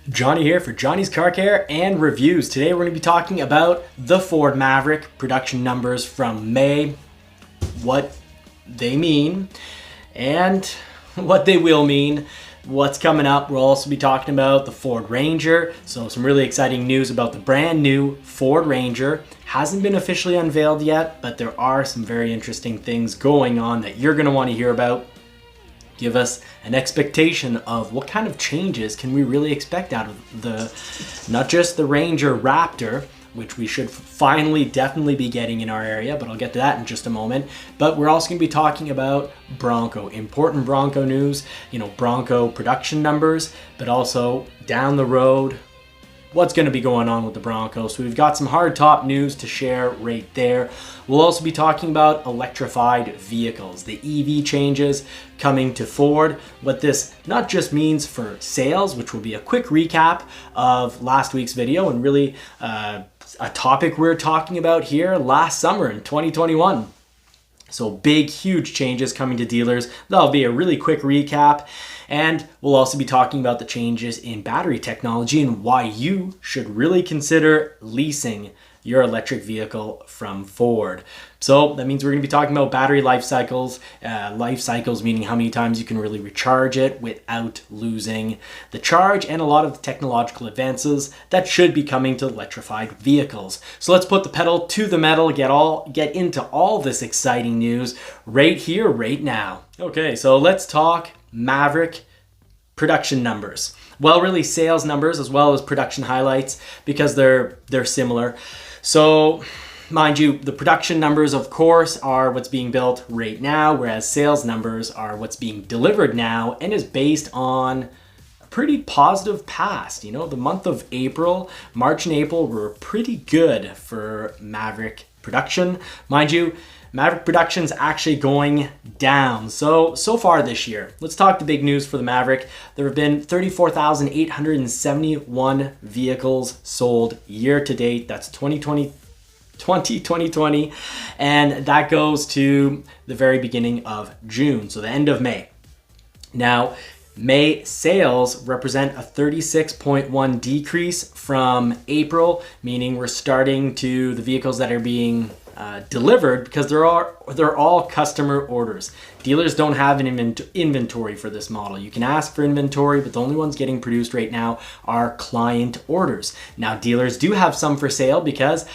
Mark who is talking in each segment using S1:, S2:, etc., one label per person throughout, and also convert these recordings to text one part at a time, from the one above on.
S1: Johnny here for Johnny's Car Care and Reviews. Today we're going to be talking about the Ford Maverick production numbers from May, what they mean, and what they will mean, what's coming up. We'll also be talking about the Ford Ranger, so some really exciting news about the brand new Ford Ranger. Hasn't been officially unveiled yet, but there are some very interesting things going on that you're going to want to hear about. Give us an expectation of what kind of changes can we really expect out of not just the Ranger Raptor, which we should finally definitely be getting in our area, but I'll get to that in just a moment. But we're also going to be talking about Bronco, important Bronco news, Bronco production numbers, but also down the road, what's going to be going on with the Bronco. So we've got some hard top news to share right there. We'll also be talking about electrified vehicles, the EV changes coming to Ford, what this not just means for sales, which will be a quick recap of last week's video and really a topic we're talking about here last summer in 2021. So big, huge changes coming to dealers. That'll be a really quick recap. And we'll also be talking about the changes in battery technology and why you should really consider leasing your electric vehicle from Ford. So that means we're going to be talking about battery life cycles. Life cycles meaning how many times you can really recharge it without losing the charge, and a lot of the technological advances that should be coming to electrified vehicles. So let's put the pedal to the metal, get into all this exciting news right here, right now. Okay, so let's talk Maverick production numbers. Well, really sales numbers as well as production highlights, because they're similar. So mind you, the production numbers, of course, are what's being built right now, whereas sales numbers are what's being delivered now and is based on a pretty positive past. The month of April, March and April were pretty good for Maverick production. Mind you, Maverick production's actually going down. So far this year, let's talk the big news for the Maverick. There have been 34,871 vehicles sold year to date. That's 2020, and that goes to the very beginning of June, so the end of May. Now, May sales represent a 36.1 decrease from April, meaning we're starting to the vehicles that are being delivered, because they're all customer orders. Dealers don't have an inventory for this model. You can ask for inventory, but the only ones getting produced right now are client orders. Now, dealers do have some for sale because,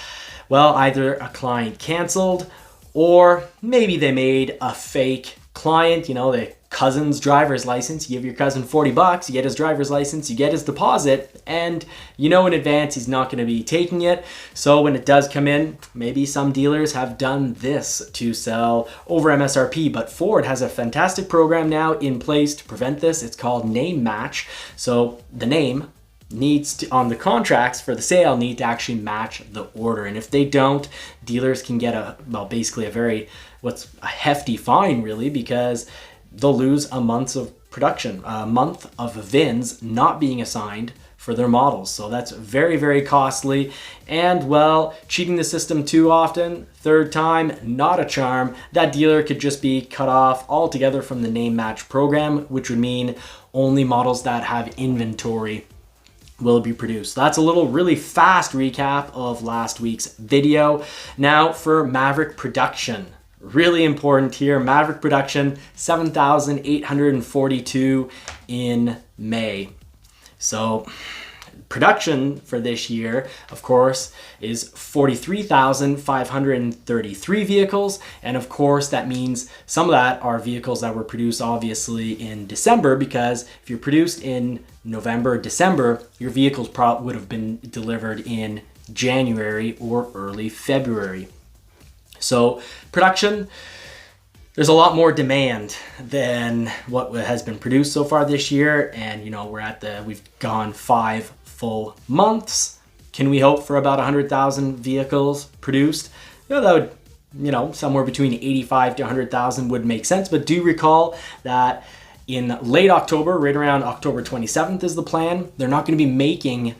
S1: well, either a client canceled or maybe they made a fake client, the cousin's driver's license. You give your cousin $40, you get his driver's license, you get his deposit, and in advance he's not going to be taking it. So when it does come in, maybe some dealers have done this to sell over MSRP, but Ford has a fantastic program now in place to prevent this. It's called name match. So the name needs to, on the contracts for the sale, need to actually match the order, and if they don't, dealers can get basically a hefty fine, really, because they'll lose a month of production, a month of VINs not being assigned for their models. So that's very, very costly. And, well, cheating the system too often, third time, not a charm. That dealer could just be cut off altogether from the name match program, which would mean only models that have inventory will be produced. That's a really fast recap of last week's video. Now for Maverick production. Really important here, Maverick production, 7,842 in May. So production for this year, of course, is 43,533 vehicles. And of course, that means some of that are vehicles that were produced obviously in December, because if you're produced in November, December, your vehicles would have been delivered in January or early February. So production, there's a lot more demand than what has been produced so far this year. And we've gone 5 full months. Can we hope for about 100,000 vehicles produced? That would, somewhere between 85 to 100,000 would make sense. But do recall that in late October, right around October 27th is the plan, they're not going to be making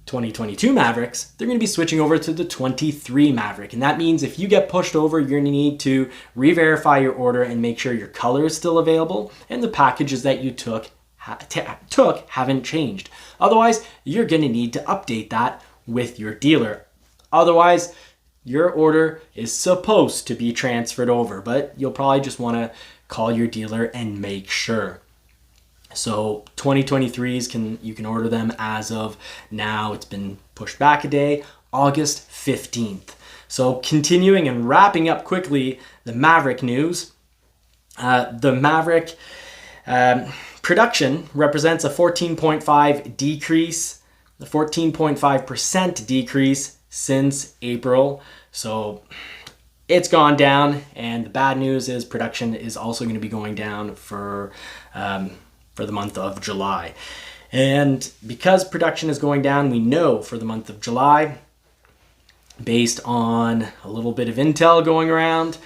S1: 2022 Mavericks, they're going to be switching over to the 23 Maverick. And that means if you get pushed over, you're going to need to re-verify your order and make sure your color is still available and the packages that you took took haven't changed. Otherwise, you're going to need to update that with your dealer. Otherwise, your order is supposed to be transferred over, but you'll probably just want to call your dealer and make sure. So 2023s you can order them as of now. It's been pushed back a day, August 15th. So continuing and wrapping up quickly the Maverick news. The Maverick production represents a 14.5% decrease since April. So it's gone down, and the bad news is production is also going to be going down for the month of July. And because production is going down, we know for the month of July, based on a little bit of intel going around,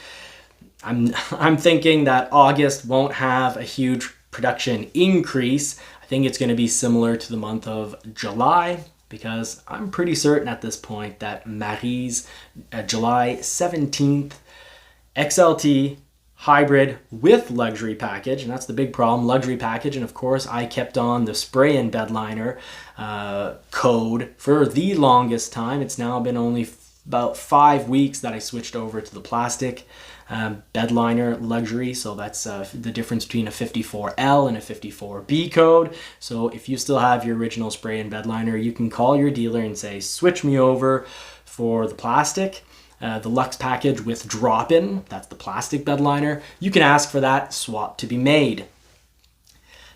S1: I'm thinking that August won't have a huge production increase. I think it's going to be similar to the month of July, because I'm pretty certain at this point that Marie's July 17th XLT hybrid with luxury package, and that's the big problem, luxury package. And of course, I kept on the Sprayin Bed Liner code for the longest time. It's now been only about 5 weeks that I switched over to the plastic bed liner luxury. So that's the difference between a 54L and a 54B code. So if you still have your original Sprayin Bed Liner, you can call your dealer and say, switch me over for the plastic. The Luxe package with drop-in, that's the plastic bed liner. You can ask for that swap to be made.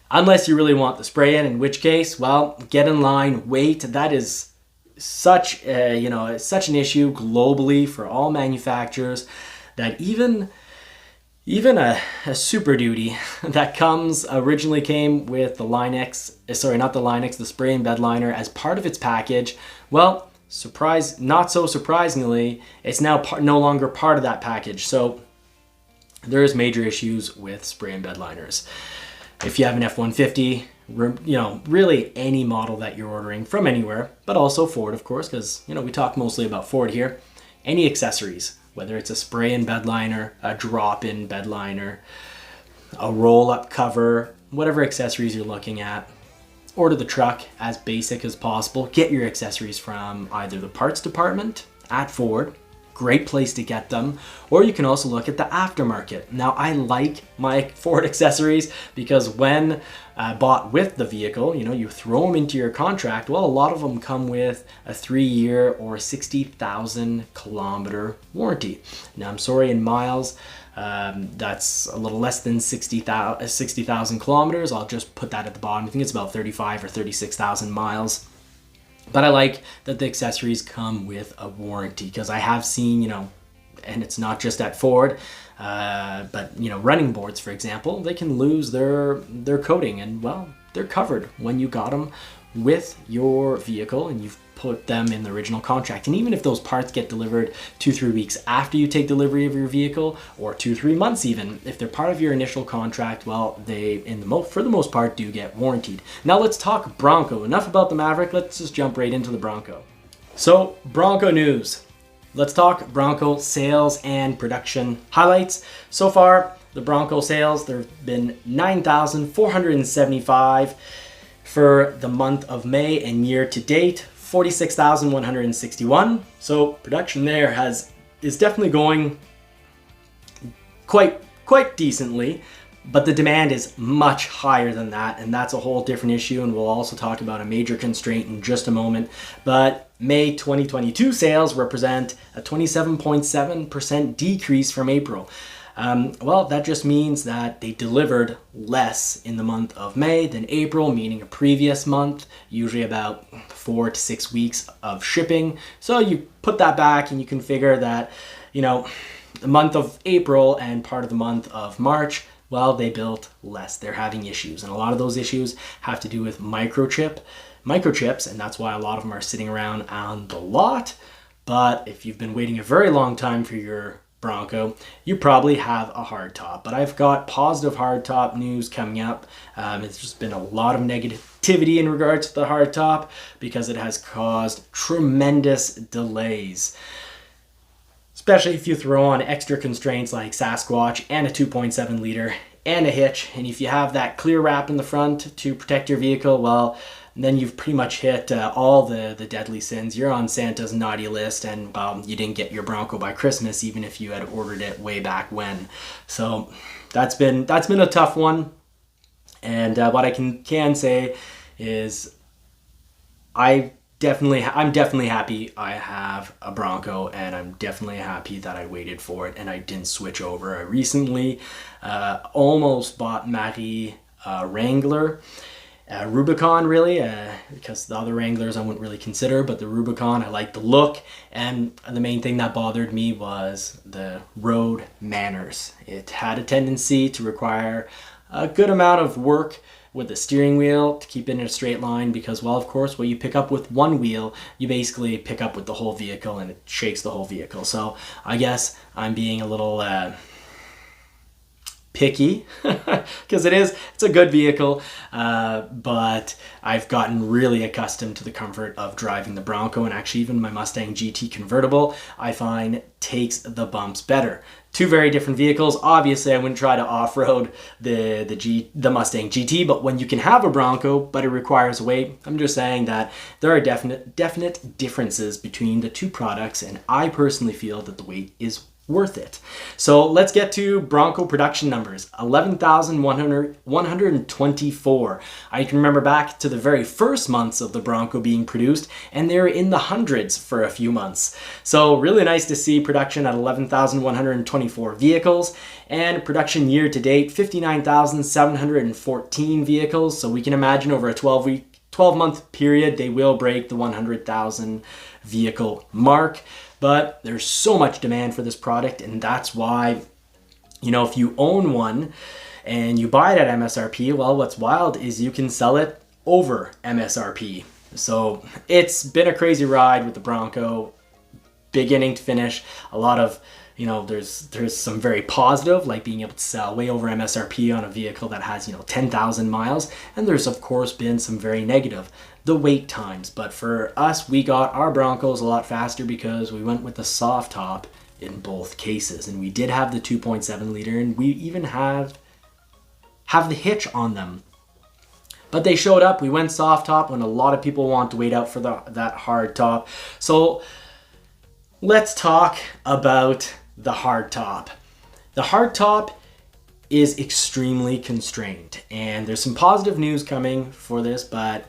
S1: Unless you really want the spray-in, in which case, well, get in line, wait. That is such such an issue globally for all manufacturers that even a Super Duty that originally came with the the Sprayin Bed Liner as part of its package, well, not so surprisingly, it's now no longer part of that package. So there's major issues with Sprayin Bed Liners. If you have an F-150, really any model that you're ordering from anywhere, but also Ford, of course, because we talk mostly about Ford here. Any accessories, whether it's a Sprayin Bed Liner, a drop-in bed liner, a roll-up cover, whatever accessories you're looking at, order the truck as basic as possible. Get your accessories from either the parts department at Ford, great place to get them, or you can also look at the aftermarket. Now, I like my Ford accessories because when bought with the vehicle, you throw them into your contract. Well, a lot of them come with a 3-year or 60,000 kilometer warranty. Now, I'm sorry, in miles, that's a little less than 60,000 kilometers. I'll just put that at the bottom. I think it's about 35 or 36,000 miles. But I like that the accessories come with a warranty, because I have seen, and it's not just at Ford, but running boards, for example, they can lose their coating, and well, they're covered when you got them with your vehicle and you've put them in the original contract. And even if those parts get delivered 2-3 weeks after you take delivery of your vehicle, or 2-3 months even, if they're part of your initial contract, well, they for the most part do get warranted. Now let's talk Bronco. Enough about the Maverick, let's just jump right into the Bronco. So Bronco news. Let's talk Bronco sales and production highlights. So far, the Bronco sales, there have been 9,475 for the month of May, and year to date, 46,161. So production there is definitely going quite decently, but the demand is much higher than that, and that's a whole different issue, and we'll also talk about a major constraint in just a moment. But May 2022 sales represent a 27.7% decrease from April. Well, that just means that they delivered less in the month of May than April, meaning a previous month, usually about 4 to 6 weeks of shipping. So you put that back and you can figure that, the month of April and part of the month of March, well, they built less. They're having issues. And a lot of those issues have to do with microchips, and that's why a lot of them are sitting around on the lot. But if you've been waiting a very long time for your Bronco, you probably have a hardtop. But I've got positive hardtop news coming up. It's just been a lot of negativity in regards to the hardtop because it has caused tremendous delays. Especially if you throw on extra constraints like Sasquatch and a 2.7 liter and a hitch. And if you have that clear wrap in the front to protect your vehicle, well, then you've pretty much hit all the deadly sins. You're on Santa's naughty list, and you didn't get your Bronco by Christmas, even if you had ordered it way back when. So that's been a tough one. And what I can say is I'm definitely happy I have a Bronco, and I'm definitely happy that I waited for it and I didn't switch over. I recently almost bought Matty Wrangler. Rubicon, really, because the other Wranglers I wouldn't really consider, but the Rubicon, I like the look, and the main thing that bothered me was the road manners. It had a tendency to require a good amount of work with the steering wheel to keep it in a straight line, because, well, of course, what you pick up with one wheel, you basically pick up with the whole vehicle, and it shakes the whole vehicle. So I guess I'm being a little picky, because it's a good vehicle, but I've gotten really accustomed to the comfort of driving the Bronco, and actually even my Mustang GT convertible I find takes the bumps better. Two very different vehicles. Obviously I wouldn't try to off-road the Mustang GT, but when you can have a Bronco but it requires weight, I'm just saying that there are definite differences between the two products, and I personally feel that the weight is worth it. So let's get to Bronco production numbers. 11,124. I can remember back to the very first months of the Bronco being produced, and they're in the hundreds for a few months. So really nice to see production at 11,124 vehicles, and production year to date 59,714 vehicles. So we can imagine over a 12-month period they will break the 100,000 vehicle mark. But there's so much demand for this product, and that's why, if you own one and you buy it at MSRP, well, what's wild is you can sell it over MSRP. So it's been a crazy ride with the Bronco, beginning to finish. A lot of, there's some very positive, like being able to sell way over MSRP on a vehicle that has, 10,000 miles. And there's, of course, been some very negative, the wait times. But for us, we got our Broncos a lot faster because we went with the soft top in both cases. And we did have the 2.7 liter, and we even have the hitch on them. But they showed up. We went soft top when a lot of people want to wait out for that hard top. So let's talk about the hard top. The hard top is extremely constrained, and there's some positive news coming for this, but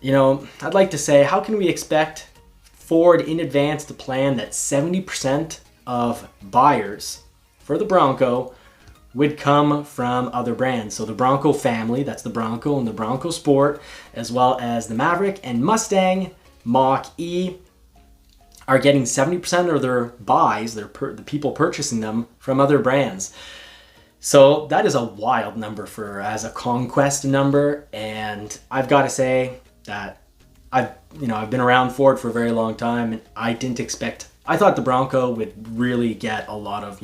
S1: I'd like to say, how can we expect Ford in advance to plan that 70% of buyers for the Bronco would come from other brands? So the Bronco family, that's the Bronco and the Bronco Sport, as well as the Maverick and Mustang Mach-E, are getting 70% of their buys, the people purchasing them, from other brands. So that is a wild number as a conquest number, and I've got to say that I've been around Ford for a very long time, and I thought the Bronco would really get a lot of,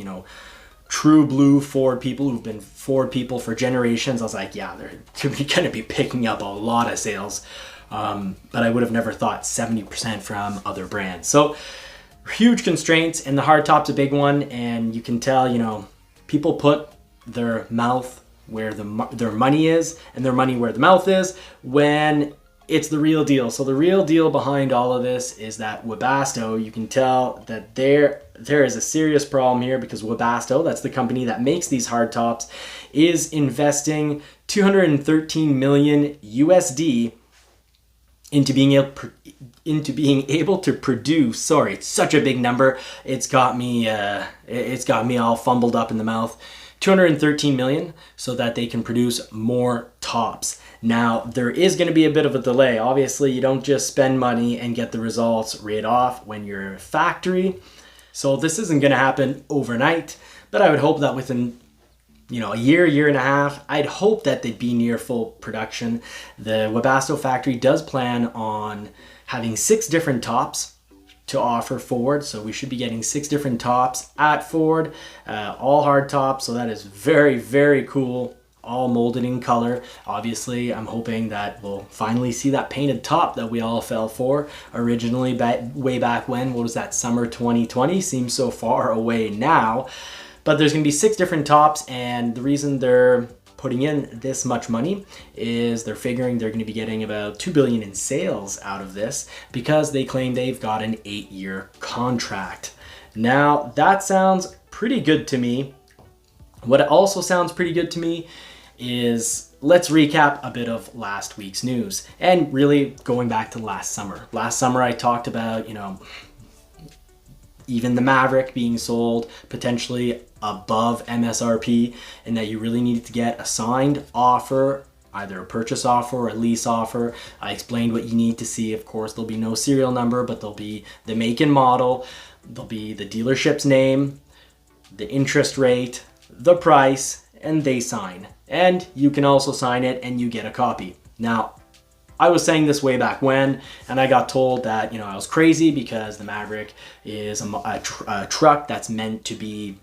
S1: true blue Ford people who've been Ford people for generations. I was like, yeah, they're going to be picking up a lot of sales. But I would have never thought 70% from other brands. So huge constraints, and the hardtop's a big one, and you can tell, people put their mouth where their money is, and their money where the mouth is, when it's the real deal. So the real deal behind all of this is that Webasto, you can tell that there is a serious problem here, because Webasto, that's the company that makes these hardtops, is investing 213 million USD into being able to produce. Sorry, it's such a big number. It's got me all fumbled up in the mouth. 213 million, so that they can produce more tops. Now, there is going to be a bit of a delay. Obviously, you don't just spend money and get the results right off when you're a factory. So this isn't going to happen overnight, but I would hope that within a year and a half, I'd hope that they'd be near full production. The Webasto factory does plan on having 6 different tops to offer Ford, so we should be getting 6 different tops at Ford, all hard tops. So that is very, very cool, all molded in color. Obviously, I'm hoping that we'll finally see that painted top that we all fell for originally way back when. What was that, summer 2020? Seems so far away now. But there's going to be 6 different tops, and the reason they're putting in this much money is they're figuring they're going to be getting about $2 billion in sales out of this, because they claim they've got an 8-year contract. Now that sounds pretty good to me. What also sounds pretty good to me is, let's recap a bit of last week's news, and really going back to last summer. Last summer I talked about, even the Maverick being sold potentially above MSRP, and that you really needed to get a signed offer, either a purchase offer or a lease offer. I explained what you need to see. Of course, there'll be no serial number, but there'll be the make and model, there'll be the dealership's name, the interest rate, the price, and they sign. And you can also sign it and you get a copy. Now, I was saying this way back when, and I got told that, I was crazy because the Maverick is a truck that's meant to be,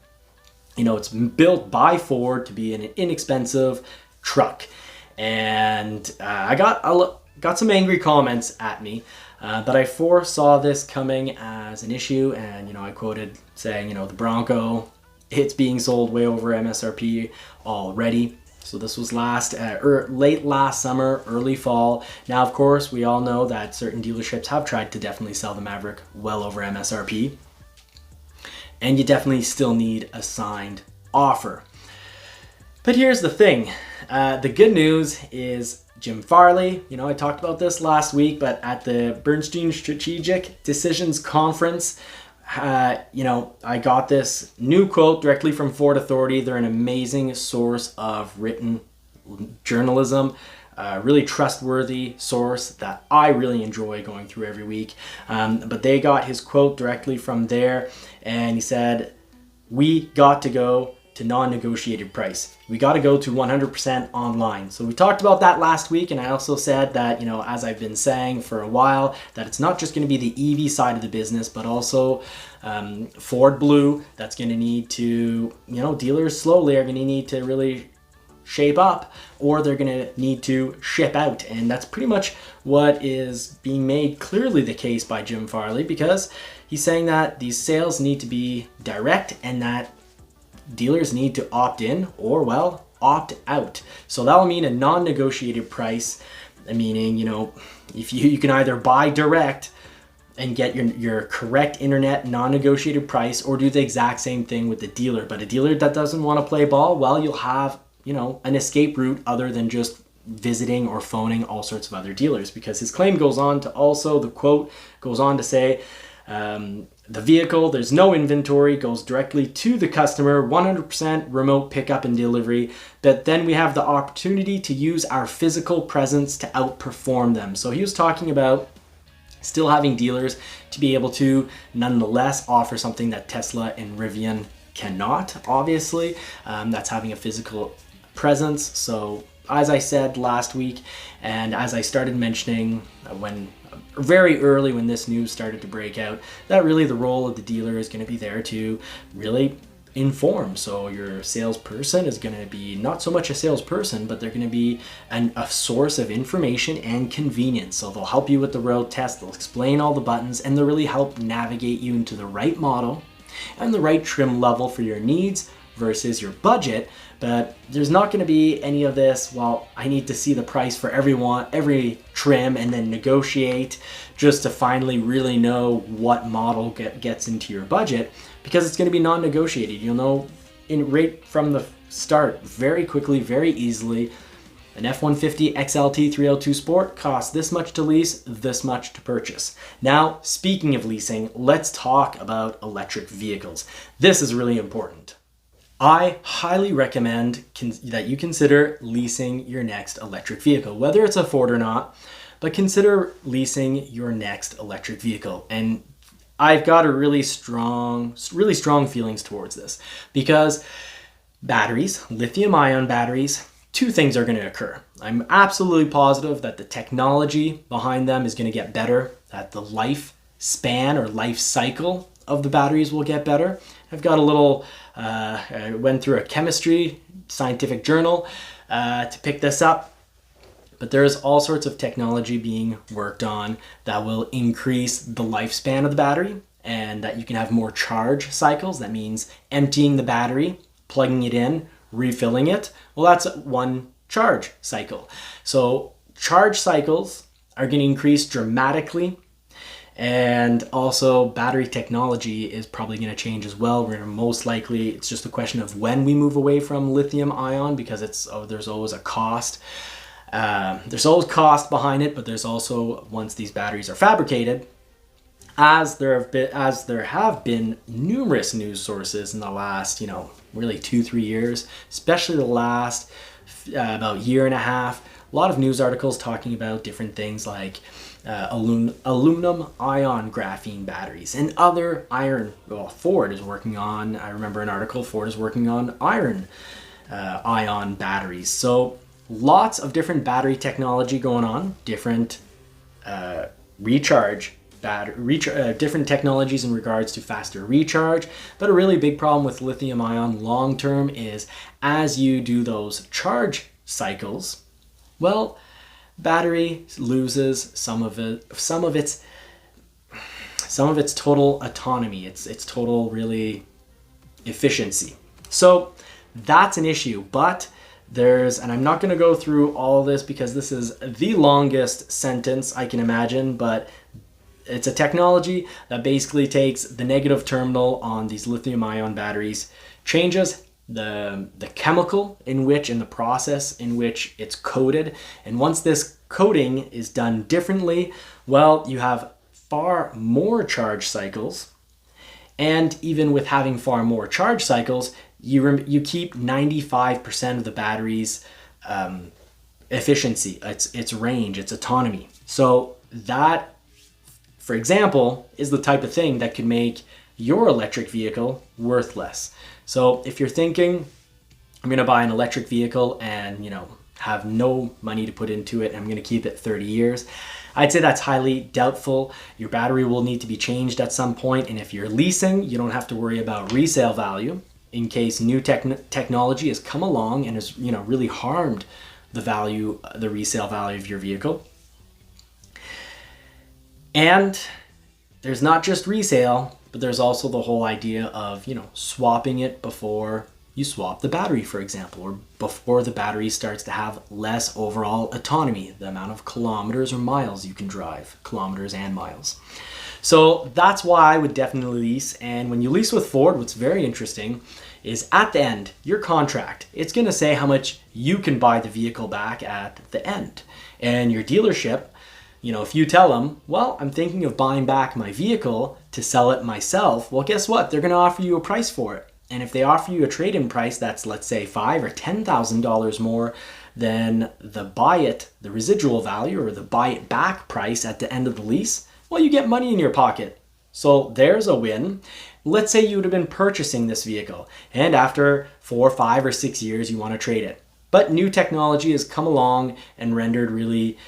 S1: it's built by Ford to be an inexpensive truck. And I got some angry comments at me, but I foresaw this coming as an issue. And, I quoted saying, the Bronco, it's being sold way over MSRP already. So this was late last summer, early fall. Now, of course, we all know that certain dealerships have tried to definitely sell the Maverick well over MSRP. And you definitely still need a signed offer. But here's the thing. The good news is Jim Farley, I talked about this last week, but at the Bernstein Strategic Decisions Conference, I got this new quote directly from Ford Authority. They're an amazing source of written journalism, really trustworthy source that I really enjoy going through every week. But they got his quote directly from there, and he said, "We got to go to non-negotiated price. We got to go to 100% online." So we talked about that last week, and I also said that, as I've been saying for a while, that it's not just going to be the EV side of the business, but also Ford Blue that's going to need to, dealers slowly are going to need to really shape up, or they're going to need to ship out. And that's pretty much what is being made clearly the case by Jim Farley, because he's saying that these sales need to be direct and that dealers need to opt in or, opt out. So that'll mean a non-negotiated price, meaning, if you can either buy direct and get your correct internet non-negotiated price, or do the exact same thing with the dealer. But a dealer that doesn't want to play ball, you'll have, an escape route other than just visiting or phoning all sorts of other dealers, because his claim goes on to also, the quote goes on to say, the vehicle, there's no inventory, goes directly to the customer, 100% remote pickup and delivery, but then we have the opportunity to use our physical presence to outperform them. So he was talking about still having dealers to be able to nonetheless offer something that Tesla and Rivian cannot, obviously. That's having a physical presence. So as I said last week, and as I started mentioning very early when this news started to break out, that really the role of the dealer is going to be there to really inform. So your salesperson is going to be not so much a salesperson, but they're going to be a source of information and convenience. So they'll help you with the road test, they'll explain all the buttons, and they'll really help navigate you into the right model and the right trim level for your needs versus your budget. But there's not going to be any of this, I need to see the price for every trim and then negotiate just to finally really know what model gets into your budget, because it's going to be non-negotiated. You'll know right from the start very quickly, very easily. An F-150 XLT 302 Sport costs this much to lease, this much to purchase. Now, speaking of leasing, let's talk about electric vehicles. This is really important. I highly recommend that you consider leasing your next electric vehicle, whether it's a Ford or not, but consider leasing your next electric vehicle. And I've got a really strong feelings towards this, because batteries, lithium-ion batteries, 2 things are going to occur. I'm absolutely positive that the technology behind them is going to get better, that the lifespan or life cycle of the batteries will get better. I've got a little, I went through a chemistry scientific journal to pick this up, but there's all sorts of technology being worked on that will increase the lifespan of the battery and that you can have more charge cycles. That means emptying the battery, plugging it in, refilling it. Well, that's one charge cycle. So charge cycles are going to increase dramatically. And also battery technology is probably going to change as well. We're most likely, it's just a question of when we move away from lithium ion, because there's always a cost. There's always cost behind it, but there's also, once these batteries are fabricated, as there have been numerous news sources in the last, really 2-3 years, especially the last about year and a half, a lot of news articles talking about different things like aluminum ion graphene batteries and other iron. Well, Ford is working on, I remember an article, Ford is working on iron ion batteries. So lots of different battery technology going on, different different technologies in regards to faster recharge. But a really big problem with lithium ion long term is as you do those charge cycles, well, battery loses some of its total autonomy, its total really efficiency. So that's an issue. But and I'm not going to go through all this because this is the longest sentence I can imagine, but it's a technology that basically takes the negative terminal on these lithium ion batteries, changes the chemical in the process in which it's coated. And once this coating is done differently, well, you have far more charge cycles. And even with having far more charge cycles, you keep 95% of the battery's efficiency, its range, its autonomy. So that, for example, is the type of thing that could make your electric vehicle worthless. So if you're thinking, I'm going to buy an electric vehicle and, have no money to put into it, and I'm going to keep it 30 years, I'd say that's highly doubtful. Your battery will need to be changed at some point. And if you're leasing, you don't have to worry about resale value in case new technology has come along and has, really harmed the resale value of your vehicle. And there's not just resale, but there's also the whole idea of, swapping it before you swap the battery, for example, or before the battery starts to have less overall autonomy, the amount of kilometers or miles you can drive, kilometers and miles. So that's why I would definitely lease. And when you lease with Ford, what's very interesting is at the end, your contract, it's going to say how much you can buy the vehicle back at the end. And your dealership, if you tell them, well, I'm thinking of buying back my vehicle to sell it myself, well, guess what? They're going to offer you a price for it. And if they offer you a trade-in price that's, let's say, $5,000 or $10,000 more than the residual value or the buy it back price at the end of the lease, well, you get money in your pocket. So there's a win. Let's say you would have been purchasing this vehicle, and after 4, 5, or 6 years, you want to trade it. But new technology has come along and rendered really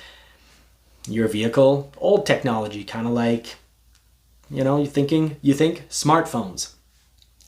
S1: your vehicle old technology, kind of like, you think smartphones.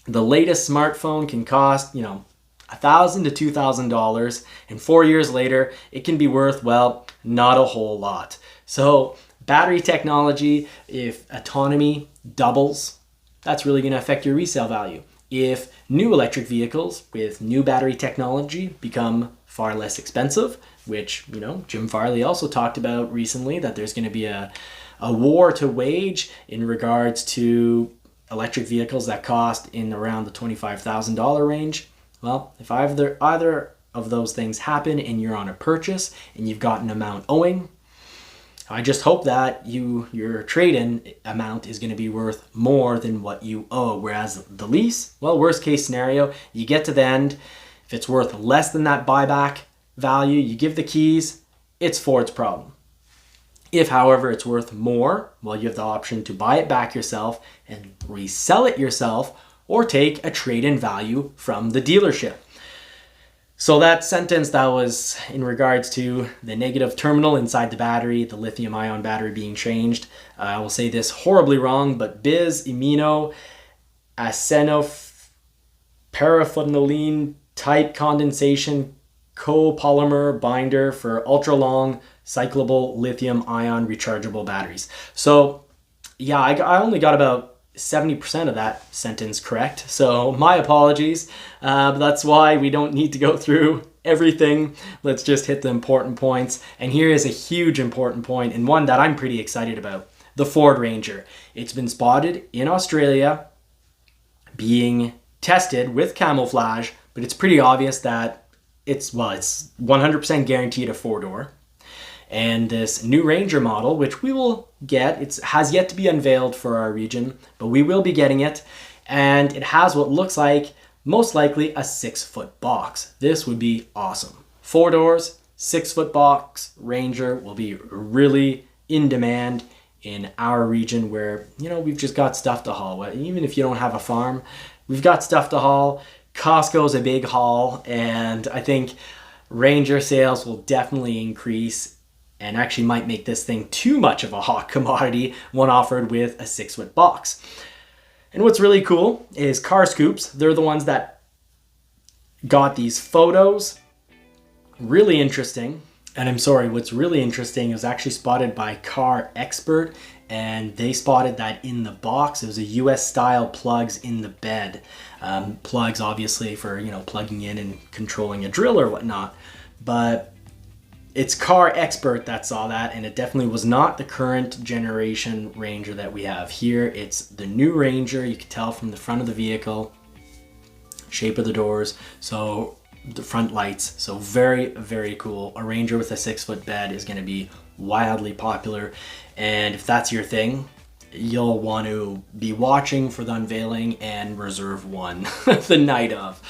S1: The latest smartphone can cost, $1,000 to $2,000, and 4 years later, it can be worth, well, not a whole lot. So battery technology, if autonomy doubles, that's really going to affect your resale value. If new electric vehicles with new battery technology become far less expensive, which, Jim Farley also talked about recently, that there's going to be a war to wage in regards to electric vehicles that cost in around the $25,000 range. Well, if either of those things happen and you're on a purchase and you've got an amount owing, I just hope that your trade-in amount is going to be worth more than what you owe. Whereas the lease, well, worst case scenario, you get to the end, if it's worth less than that buyback value, you give the keys, it's Ford's problem. If, however, it's worth more, well, you have the option to buy it back yourself and resell it yourself, or take a trade-in value from the dealership. So that sentence that was in regards to the negative terminal inside the battery, the lithium ion battery being changed. I will say this horribly wrong, but bis amino acenoparaphenoline type condensation copolymer binder for ultra long cyclable lithium ion rechargeable batteries. So yeah, I only got about 70% of that sentence correct. So my apologies. But that's why we don't need to go through everything. Let's just hit the important points. And here is a huge important point, and one that I'm pretty excited about. The Ford Ranger. It's been spotted in Australia being tested with camouflage, but it's pretty obvious that it's 100% guaranteed a 4-door. And this new Ranger model, which we will get, it has yet to be unveiled for our region, but we will be getting it. And it has what looks like, most likely, a 6-foot box. This would be awesome. 4 doors, 6-foot box Ranger will be really in demand in our region where, you know, we've just got stuff to haul. Even if you don't have a farm, we've got stuff to haul. Costco's a big haul, and I think Ranger sales will definitely increase and actually might make this thing too much of a hot commodity when offered with a 6-foot box. And what's really cool is Car Scoops. They're the ones that got these photos. Really interesting. And I'm sorry, what's really interesting is actually spotted by Car Expert, and they spotted that in the box, it was a US style plugs in the bed. Plugs obviously for, you know, plugging in and controlling a drill or whatnot. But it's Car Expert that saw that, and it definitely was not the current generation Ranger that we have here. It's the new Ranger. You can tell from the front of the vehicle, shape of the doors, so the front lights. So very, very cool. A Ranger with a 6-foot bed is going to be wildly popular, and if that's your thing, you'll want to be watching for the unveiling and reserve one the night of.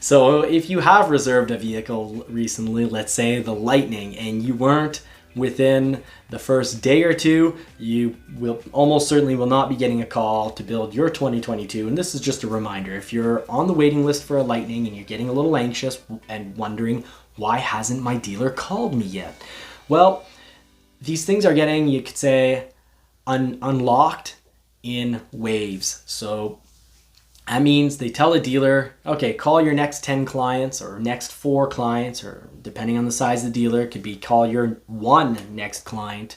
S1: So if you have reserved a vehicle recently, let's say the Lightning, and you weren't within the first day or two, you will almost certainly will not be getting a call to build your 2022. And this is just a reminder, if you're on the waiting list for a Lightning and you're getting a little anxious and wondering, why hasn't my dealer called me yet? Well, these things are getting, you could say, unlocked in waves. So that means they tell a dealer, okay, call your next 10 clients or next 4 clients, or depending on the size of the dealer, it could be call your 1 next client,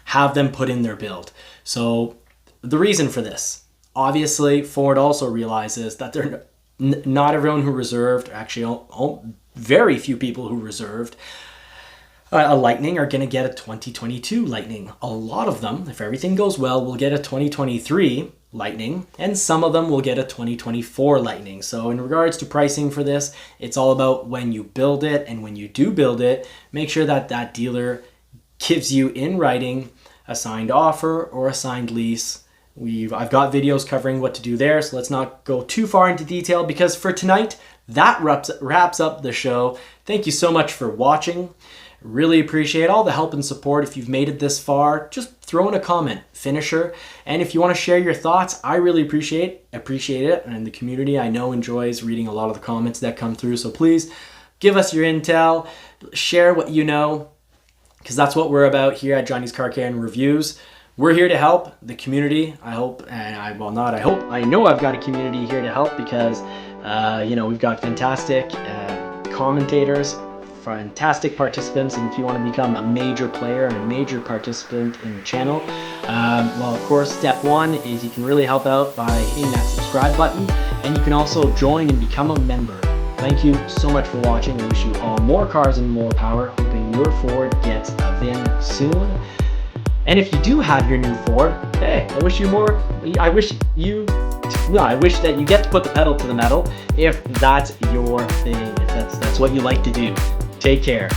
S1: have them put in their build. So the reason for this, obviously Ford also realizes that they're not everyone who reserved, actually very few people who reserved a Lightning are going to get a 2022 Lightning. A lot of them, if everything goes well, will get a 2023 Lightning, and some of them will get a 2024 Lightning. So in regards to pricing for this, it's all about when you build it, and when you do build it, make sure that that dealer gives you in writing a signed offer or a signed lease. I've got videos covering what to do there, so let's not go too far into detail, because for tonight, that wraps up the show. Thank you so much for watching. Really appreciate all the help and support. If you've made it this far, just throw in a comment, finisher. And if you want to share your thoughts, I really appreciate it. And the community, I know, enjoys reading a lot of the comments that come through. So please give us your intel, share what you know, because that's what we're about here at Johnny's Car Care and Reviews. We're here to help the community. I hope, and I know I've got a community here to help, because you know, we've got fantastic commentators, fantastic participants, and if you want to become a major player and a major participant in the channel, well, of course, step 1 is you can really help out by hitting that subscribe button, and you can also join and become a member. Thank you so much for watching. I wish you all more cars and more power, hoping your Ford gets a VIN soon. And if you do have your new Ford, hey, I wish that you get to put the pedal to the metal if that's your thing, if that's what you like to do. Take care.